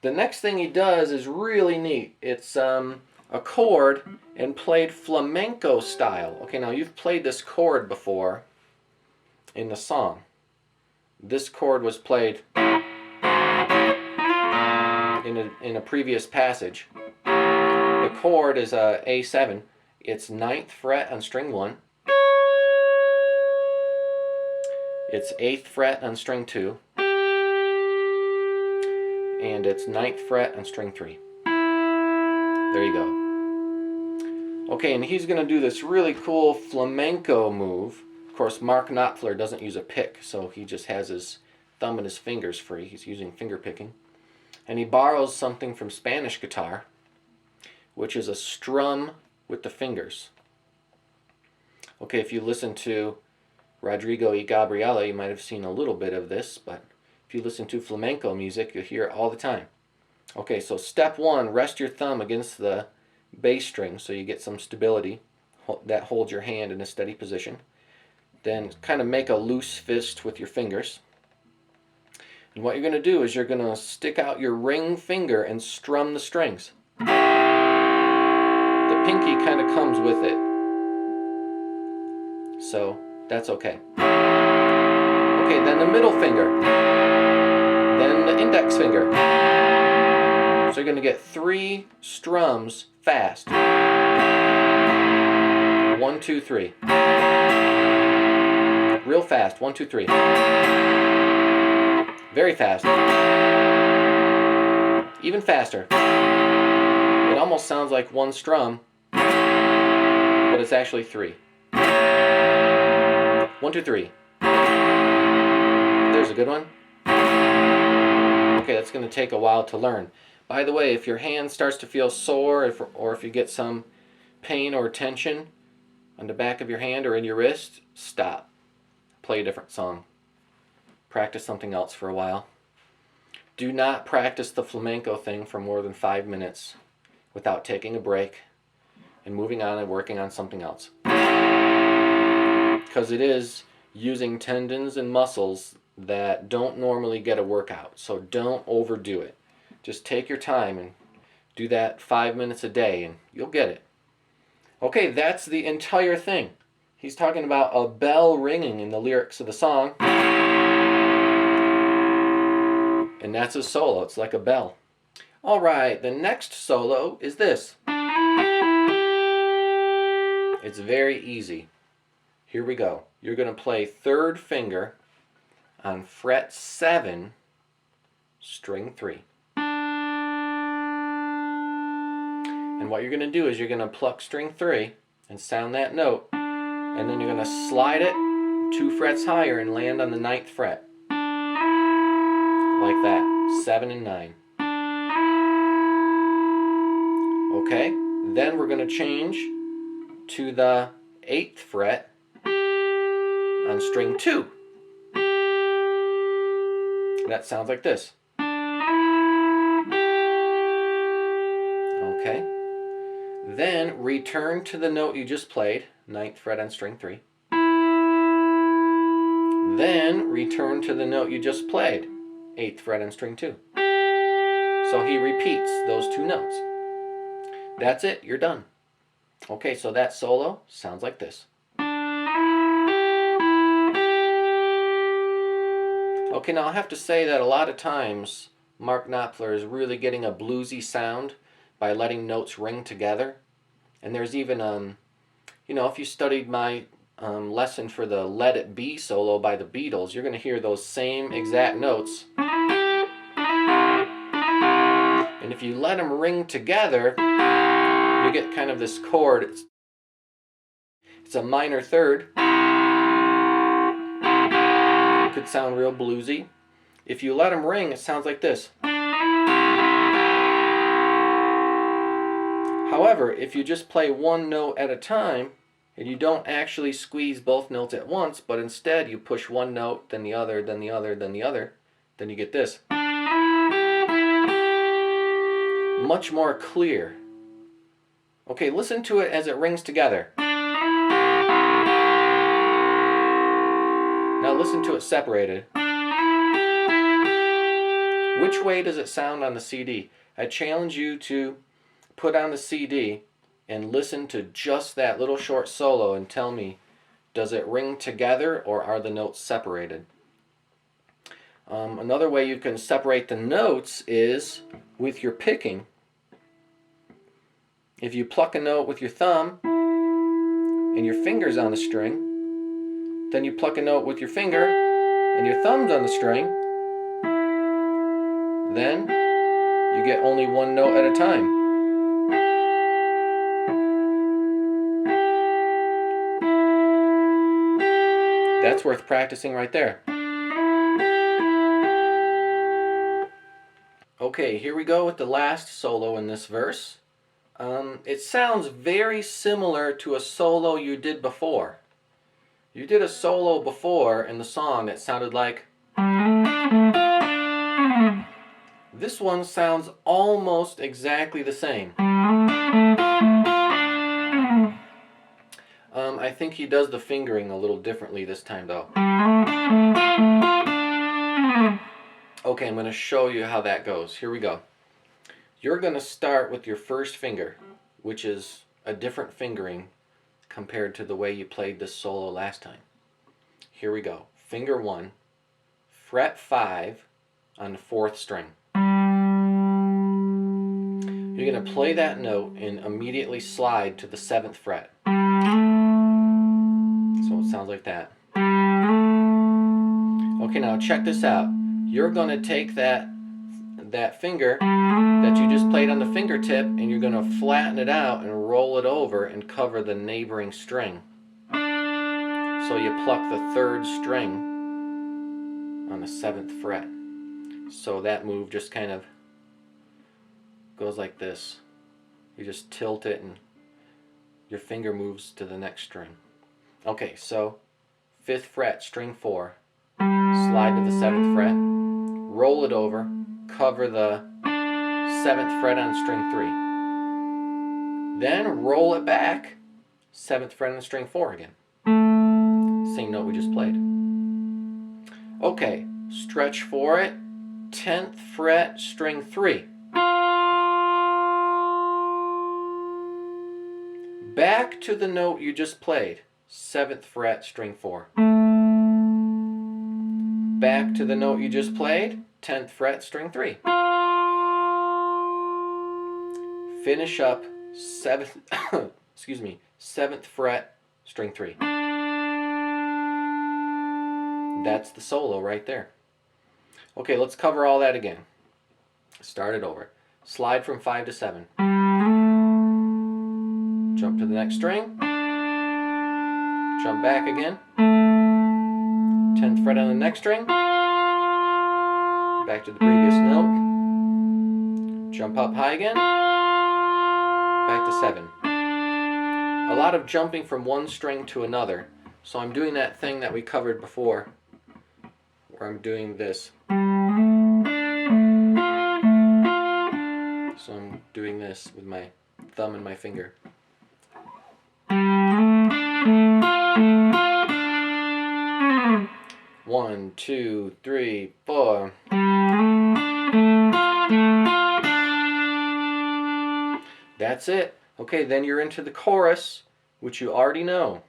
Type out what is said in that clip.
The next thing he does is really neat. It's a chord and played flamenco style. Okay, now you've played this chord before in the song. This chord was played in a previous passage. The chord is a A7. It's 9th fret on string 1. It's 8th fret on string 2. And it's 9th fret on string 3. There you go. Okay, and he's going to do this really cool flamenco move. Of course, Mark Knopfler doesn't use a pick, so he just has his thumb and his fingers free. He's using finger picking. And he borrows something from Spanish guitar, which is a strum with the fingers. Okay, if you listen to Rodrigo y Gabriela, you might have seen a little bit of this, but if you listen to flamenco music, you'll hear it all the time. Okay, so step 1, rest your thumb against the bass string so you get some stability that holds your hand in a steady position. Then kind of make a loose fist with your fingers. And what you're going to do is you're going to stick out your ring finger and strum the strings. The pinky kind of comes with it. So that's okay. Okay, then the middle finger. Then the index finger. So you're going to get 3 strums fast. 1, 2, 3. Real fast. 1, 2, 3. Very fast. Even faster. It almost sounds like 1 strum, but it's actually 3. 1, 2, 3. There's a good one. Okay, that's going to take a while to learn. By the way, if your hand starts to feel sore, or if you get some pain or tension on the back of your hand or in your wrist, stop. Play a different song. Practice something else for a while. Do not practice the flamenco thing for more than 5 minutes without taking a break and moving on and working on something else. Because it is using tendons and muscles that don't normally get a workout. So don't overdo it. Just take your time and do that 5 minutes a day and you'll get it. Okay, that's the entire thing. He's talking about a bell ringing in the lyrics of the song. And that's his solo. It's like a bell. All right, the next solo is this. It's very easy. Here we go. You're going to play 3rd finger on fret 7, string 3. And what you're going to do is you're going to pluck string 3 and sound that note, and then you're going to slide it 2 frets higher and land on the 9th fret. Like that. 7 and 9. Okay, then we're going to change to the 8th fret on string 2. That sounds like this. Okay. Then return to the note you just played, 9th fret on string 3. Then return to the note you just played, 8th fret on string 2. So he repeats those 2 notes. That's it, you're done. Okay, so that solo sounds like this. Okay, now I have to say that a lot of times Mark Knopfler is really getting a bluesy sound by letting notes ring together. And there's even, if you studied my lesson for the Let It Be solo by the Beatles, you're going to hear those same exact notes. And if you let them ring together, you get kind of this chord. It's a minor 3rd. It could sound real bluesy. If you let them ring, it sounds like this. However, if you just play 1 note at a time, and you don't actually squeeze both notes at once, but instead you push 1 note, then the other, then the other, then the other, then you get this. Much more clear. Okay, listen to it as it rings together. Now listen to it separated. Which way does it sound on the CD? I challenge you to put on the CD and listen to just that little short solo and tell me, does it ring together or are the notes separated? Another way you can separate the notes is with your picking. If you pluck a note with your thumb and your finger's on the string, then you pluck a note with your finger and your thumb's on the string, then you get only one note at a time. That's worth practicing right there. Okay, here we go with the last solo in this verse. It sounds very similar to a solo you did before. You did a solo before in the song that sounded like... This one sounds almost exactly the same. I think he does the fingering a little differently this time though. Okay, I'm going to show you how that goes. Here we go. You're going to start with your first finger, which is a different fingering compared to the way you played this solo last time. Here we go. Finger 1, fret 5 on the 4th string. You're going to play that note and immediately slide to the 7th fret. So it sounds like that. Okay, now check this out. You're going to take that finger that you just played on the fingertip and you're going to flatten it out and roll it over and cover the neighboring string. So you pluck the 3rd string on the 7th fret. So that move just kind of goes like this. You just tilt it and your finger moves to the next string. Okay, so 5th fret, string 4, slide to the 7th fret, roll it over, cover the 7th fret on string 3. Then roll it back, 7th fret on string 4 again. Same note we just played. Okay, stretch for it, 10th fret, string 3. Back to the note you just played, 7th fret, string 4. Back to the note you just played, 10th fret, string 3. Finish up 7th, 7th fret, string 3. That's the solo right there. Okay, let's cover all that again. Start it over. Slide from 5 to 7. Jump to the next string. Jump back again. 10th fret on the next string. Back to the previous note. Jump up high again. Back to 7. A lot of jumping from one string to another. So I'm doing that thing that we covered before, where I'm doing this. So I'm doing this with my thumb and my finger. One, two, three, 4. That's it. Okay, then you're into the chorus, which you already know.